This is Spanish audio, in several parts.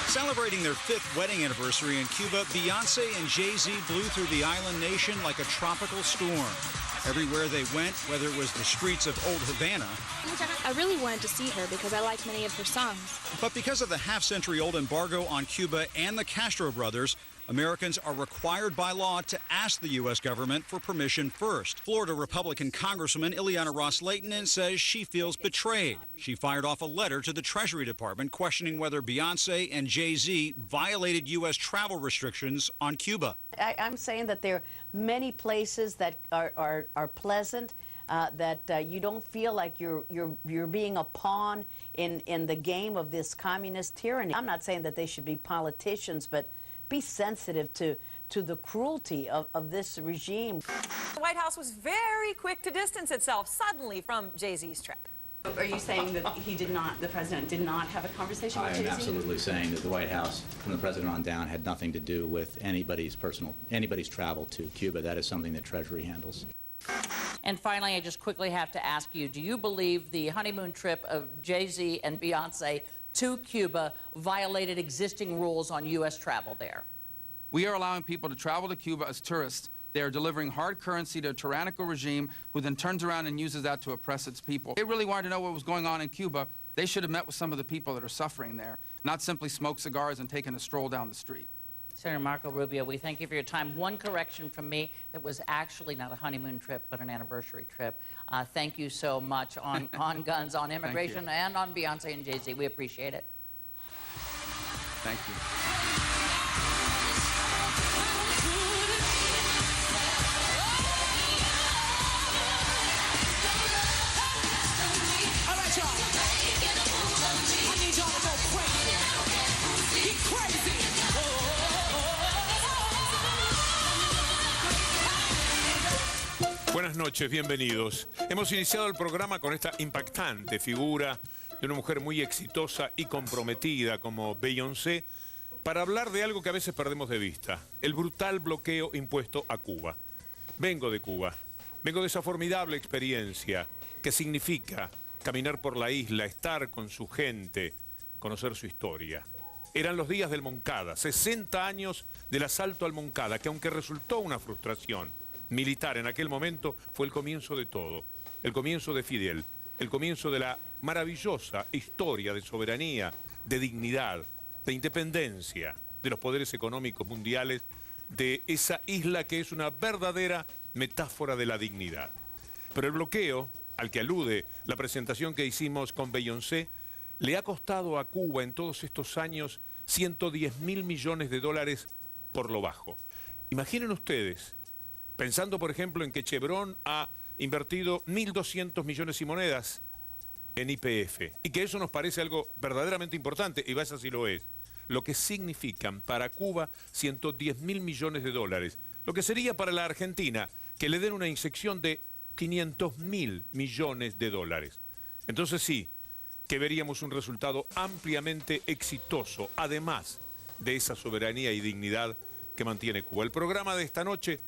Celebrating their 5th wedding anniversary in Cuba, Beyonce and Jay-Z blew through the island nation like a tropical storm. Everywhere they went, whether it was the streets of Old Havana. I really wanted to see her because I liked many of her songs. But because of the half-century-old embargo on Cuba and the Castro brothers, Americans are required by law to ask the U.S. government for permission first. Florida Republican Congresswoman Ileana Ros-Lehtinen says she feels betrayed. She fired off a letter to the Treasury Department questioning whether Beyonce and Jay-Z violated U.S. travel restrictions on Cuba. I'm saying that there are many places that are pleasant, that you don't feel like you're being a pawn in the game of this communist tyranny. I'm not saying that they should be politicians, but be sensitive to the cruelty of this regime. The White House was very quick to distance itself suddenly from Jay-Z's trip. Are you saying that the president did not have a conversation with Jay-Z? I am absolutely saying that the White House, from the president on down, had nothing to do with anybody's travel to Cuba. That is something that Treasury handles. And finally, I just quickly have to ask you, do you believe the honeymoon trip of Jay-Z and Beyonce to Cuba violated existing rules on U.S. travel there? We are allowing people to travel to Cuba as tourists. They are delivering hard currency to a tyrannical regime who then turns around and uses that to oppress its people. They really wanted to know what was going on in Cuba. They should have met with some of the people that are suffering there, not simply smoke cigars and taken a stroll down the street. Senator Marco Rubio, we thank you for your time. One correction from me, that was actually not a honeymoon trip, but an anniversary trip. Thank you so much on guns, on immigration, and on Beyonce and Jay-Z. We appreciate it. Thank you. Buenas noches, bienvenidos. Hemos iniciado el programa con esta impactante figura de una mujer muy exitosa y comprometida como Beyoncé para hablar de algo que a veces perdemos de vista, el brutal bloqueo impuesto a Cuba. Vengo de Cuba, vengo de esa formidable experiencia que significa caminar por la isla, estar con su gente, conocer su historia. Eran los días del Moncada, 60 años del asalto al Moncada, que aunque resultó una frustración militar en aquel momento, fue el comienzo de todo, el comienzo de Fidel, el comienzo de la maravillosa historia de soberanía, de dignidad, de independencia de los poderes económicos mundiales de esa isla que es una verdadera metáfora de la dignidad. Pero el bloqueo, al que alude la presentación que hicimos con Beyoncé, le ha costado a Cuba en todos estos años 110.000 millones de dólares por lo bajo. Imaginen ustedes, pensando por ejemplo en que Chevron ha invertido 1.200 millones y monedas en YPF, y que eso nos parece algo verdaderamente importante, y vaya si lo es, lo que significan para Cuba 110.000 millones de dólares, lo que sería para la Argentina que le den una inyección de 500.000 millones de dólares. Entonces sí, que veríamos un resultado ampliamente exitoso, además de esa soberanía y dignidad que mantiene Cuba. El programa de esta noche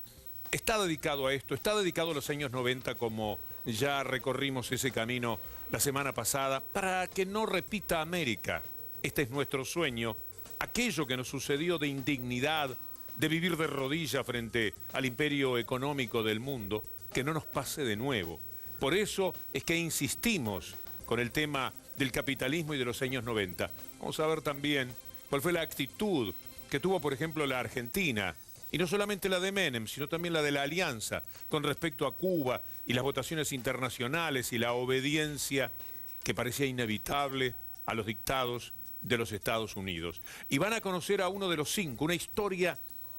está dedicado a esto, está dedicado a los años 90, como ya recorrimos ese camino la semana pasada, para que no repita América. Este es nuestro sueño, aquello que nos sucedió de indignidad, de vivir de rodillas frente al imperio económico del mundo, que no nos pase de nuevo. Por eso es que insistimos con el tema del capitalismo y de los años 90. Vamos a ver también cuál fue la actitud que tuvo, por ejemplo, la Argentina, y no solamente la de Menem, sino también la de la Alianza, con respecto a Cuba y las votaciones internacionales y la obediencia que parecía inevitable a los dictados de los Estados Unidos. Y van a conocer a uno de los 5, una historia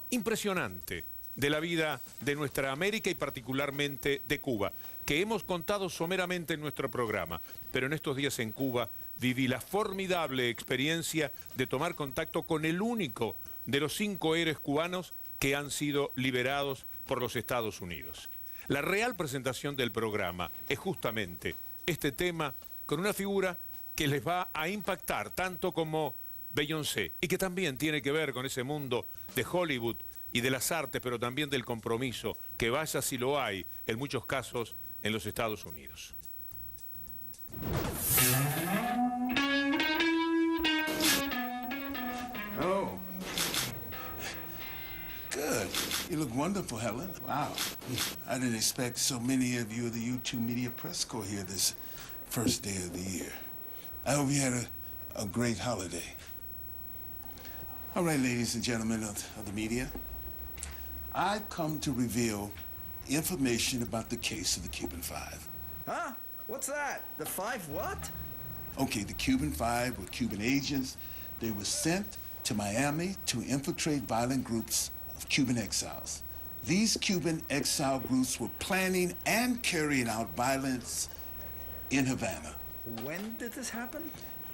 impresionante de la vida de nuestra América y particularmente de Cuba, que hemos contado someramente en nuestro programa, pero en estos días en Cuba viví la formidable experiencia de tomar contacto con el único de los 5 héroes cubanos que han sido liberados por los Estados Unidos. La real presentación del programa es justamente este tema con una figura que les va a impactar tanto como Beyoncé y que también tiene que ver con ese mundo de Hollywood y de las artes, pero también del compromiso, que vaya si lo hay, en muchos casos, en los Estados Unidos. Oh. Good. You look wonderful, Helen. Wow. I didn't expect so many of you of the U2 Media Press Corps here this first day of the year. I hope you had a great holiday. All right, ladies and gentlemen of the media, I've come to reveal information about the case of the Cuban Five. Huh? What's that? The Five what? Okay, the Cuban Five were Cuban agents. They were sent to Miami to infiltrate violent groups of Cuban exiles. These Cuban exile groups were planning and carrying out violence in Havana. When did this happen?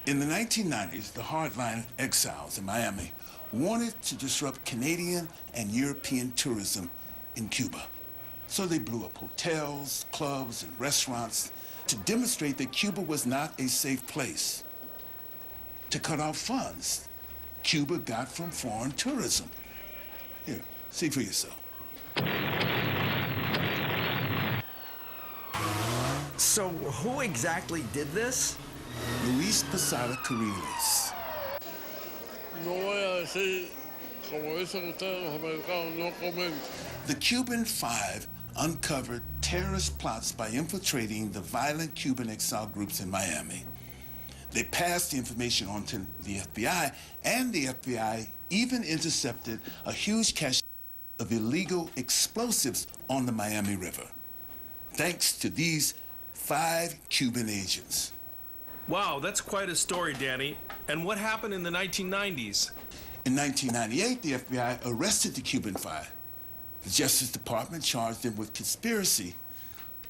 In the 1990s, the hardline exiles in Miami wanted to disrupt Canadian and European tourism in Cuba. So they blew up hotels, clubs, and restaurants to demonstrate that Cuba was not a safe place. To cut off funds Cuba got from foreign tourism. Here, see for yourself. So who exactly did this? Luis Posada Carriles. No voy a decir, como dicen ustedes los americanos, no comento. The Cuban Five uncovered terrorist plots by infiltrating the violent Cuban exile groups in Miami. They passed the information on to the FBI, and the FBI even intercepted a huge cache of illegal explosives on the Miami River, thanks to these 5 Cuban agents. Wow, that's quite a story, Danny. And what happened in the 1990s? In 1998, the FBI arrested the Cuban Five. The Justice Department charged them with conspiracy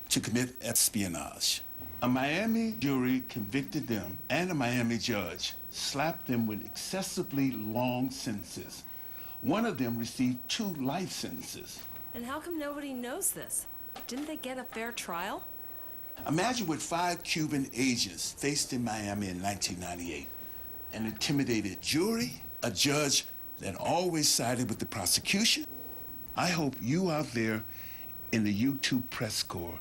to commit espionage. A Miami jury convicted them, and a Miami judge slapped them with excessively long sentences. One of them received 2 life sentences. And how come nobody knows this? Didn't they get a fair trial? Imagine what 5 Cuban agents faced in Miami in 1998. An intimidated jury, a judge that always sided with the prosecution. I hope you out there in the U2 Press Corps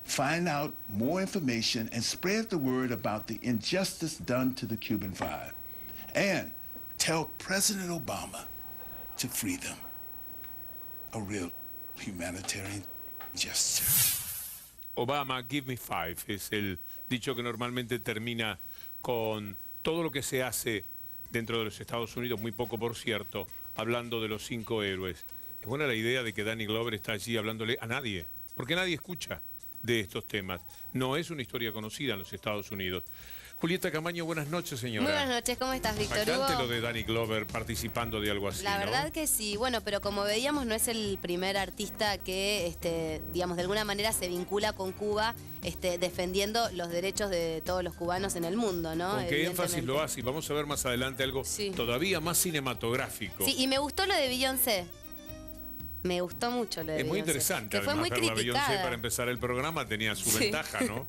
find out more information and spread the word about the injustice done to the Cuban Five. And tell President Obama to free them. A real humanitarian gesture. Obama, give me 5, es el dicho que normalmente termina con todo lo que se hace dentro de los Estados Unidos, muy poco por cierto, hablando de los 5 héroes. Es buena la idea de que Danny Glover está allí hablándole a nadie, porque nadie escucha de estos temas. No es una historia conocida en los Estados Unidos. Julieta Camaño, buenas noches, señora. Muy buenas noches, ¿cómo estás, Víctor Hugo? Impactante lo de Danny Glover participando de algo así, La verdad ¿no? que sí, bueno, pero como veíamos no es el primer artista que, digamos, de alguna manera se vincula con Cuba, defendiendo los derechos de todos los cubanos en el mundo, ¿no? ¿Con qué énfasis lo hace? Y vamos a ver más adelante algo todavía más cinematográfico. Sí, y me gustó lo de Beyoncé. Me gustó mucho lo de Es muy Beyoncé, interesante, que fue además, muy verla a criticada. Beyoncé para empezar el programa tenía su Sí. ventaja, ¿no?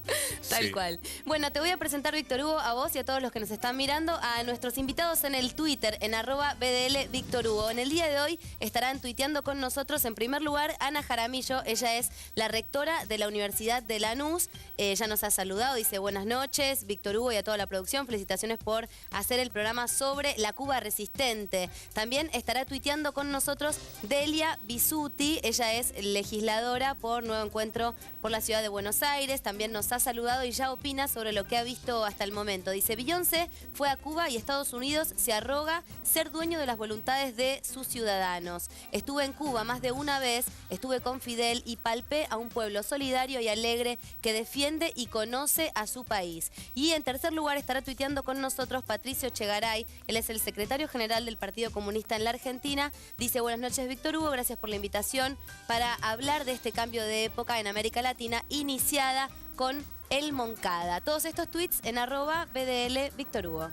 Tal Sí. cual. Bueno, te voy a presentar, Víctor Hugo, a vos y a todos los que nos están mirando, a nuestros invitados en el Twitter, en @BDL Víctor Hugo. En el día de hoy estarán tuiteando con nosotros, en primer lugar, Ana Jaramillo. Ella es la rectora de la Universidad de Lanús. Ella nos ha saludado, dice buenas noches, Víctor Hugo y a toda la producción. Felicitaciones por hacer el programa sobre la Cuba resistente. También estará tuiteando con nosotros Delia Bisuti. Ella es legisladora por Nuevo Encuentro por la Ciudad de Buenos Aires. También nos ha saludado y ya opina sobre lo que ha visto hasta el momento. Dice, Beyoncé fue a Cuba y Estados Unidos se arroga ser dueño de las voluntades de sus ciudadanos. Estuve en Cuba más de una vez, estuve con Fidel y palpé a un pueblo solidario y alegre que defiende y conoce a su país. Y en tercer lugar estará tuiteando con nosotros Patricio Chegaray. Él es el secretario general del Partido Comunista en la Argentina. Dice, buenas noches, Víctor Hugo, gracias por la invitación para hablar de este cambio de época en América Latina, iniciada con el Moncada. Todos estos tweets en @BDL Víctor Hugo.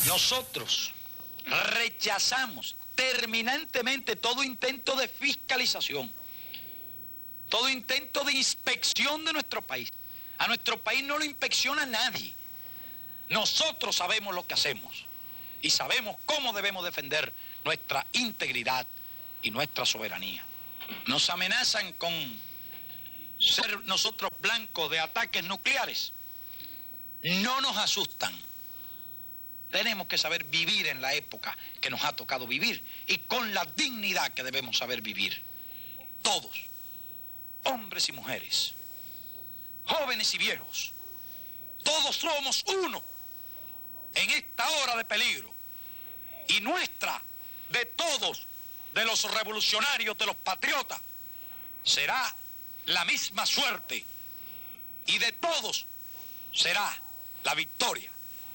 Nosotros rechazamos terminantemente todo intento de fiscalización, todo intento de inspección de nuestro país. A nuestro país no lo inspecciona nadie. Nosotros sabemos lo que hacemos y sabemos cómo debemos defender nuestra integridad y nuestra soberanía. Nos amenazan con ser nosotros blancos de ataques nucleares. No nos asustan. Tenemos que saber vivir en la época que nos ha tocado vivir y con la dignidad que debemos saber vivir. Todos, hombres y mujeres, jóvenes y viejos, todos somos uno en esta hora de peligro. Y nuestra, de todos, de los revolucionarios, de los patriotas, será la misma suerte. Y de todos será la victoria.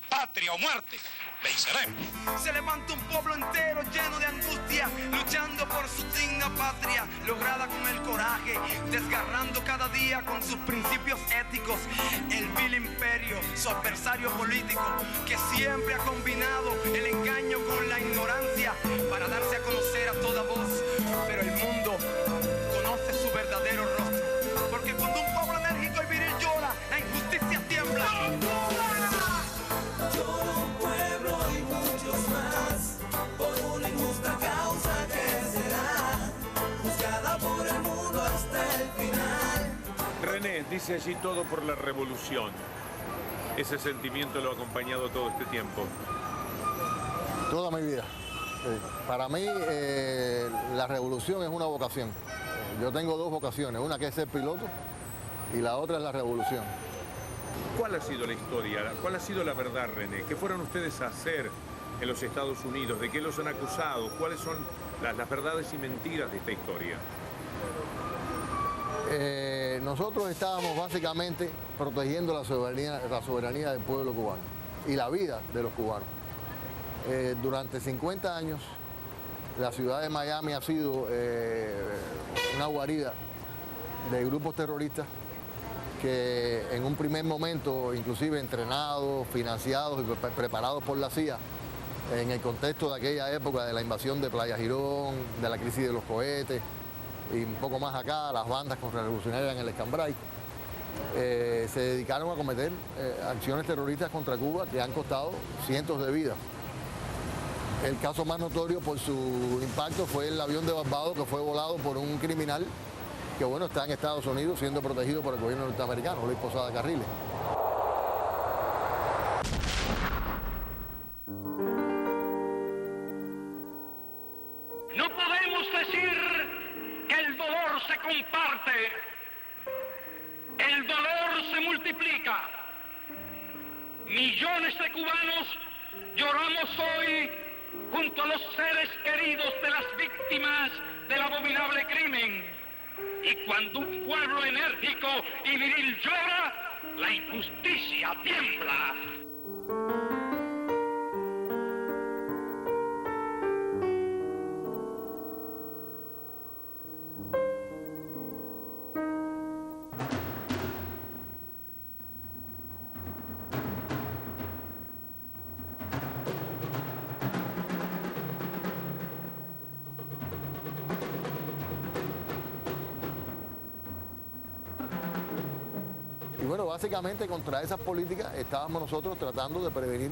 Patria o muerte, venceremos. Se levanta un pueblo entero lleno de angustia, luchando por su digna patria, lograda con el coraje, desgarrando cada día con sus principios éticos el vil imperio, su adversario político, que siempre ha combinado el engaño con la ignorancia para darse a conocer a toda voz. Pero el mundo conoce su verdadero rostro, porque cuando un pueblo enérgico y viril llora, la injusticia tiembla. Llora un pueblo y muchos más por una injusta causa que será juzgada por el mundo hasta el final. René, dice allí todo por la revolución. Ese sentimiento lo ha acompañado todo este tiempo. Toda mi vida. Para mí la revolución es una vocación. Yo tengo dos vocaciones, una que es ser piloto y la otra es la revolución. ¿Cuál ha sido la historia? ¿Cuál ha sido la verdad, René? ¿Qué fueron ustedes a hacer en los Estados Unidos? ¿De qué los han acusado? ¿Cuáles son las verdades y mentiras de esta historia? Nosotros estábamos básicamente protegiendo la soberanía del pueblo cubano y la vida de los cubanos. Durante 50 años la ciudad de Miami ha sido una guarida de grupos terroristas que en un primer momento, inclusive entrenados, financiados y preparados por la CIA, en el contexto de aquella época de la invasión de Playa Girón, de la crisis de los cohetes, y un poco más acá, las bandas contrarrevolucionarias en el Escambray, se dedicaron a cometer acciones terroristas contra Cuba que han costado cientos de vidas. El caso más notorio por su impacto fue el avión de Barbados, que fue volado por un criminal que, bueno, está en Estados Unidos siendo protegido por el gobierno norteamericano, Luis Posada Carriles. No podemos decir que el dolor se comparte. El dolor se multiplica. Millones de cubanos lloramos hoy junto a los seres queridos de las víctimas del abominable crimen. Y cuando un pueblo enérgico y viril llora, la injusticia tiembla. bueno, básicamente contra esas políticas estábamos nosotros tratando de prevenir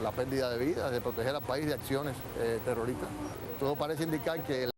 la pérdida de vidas, de proteger al país de acciones terroristas. Todo parece indicar que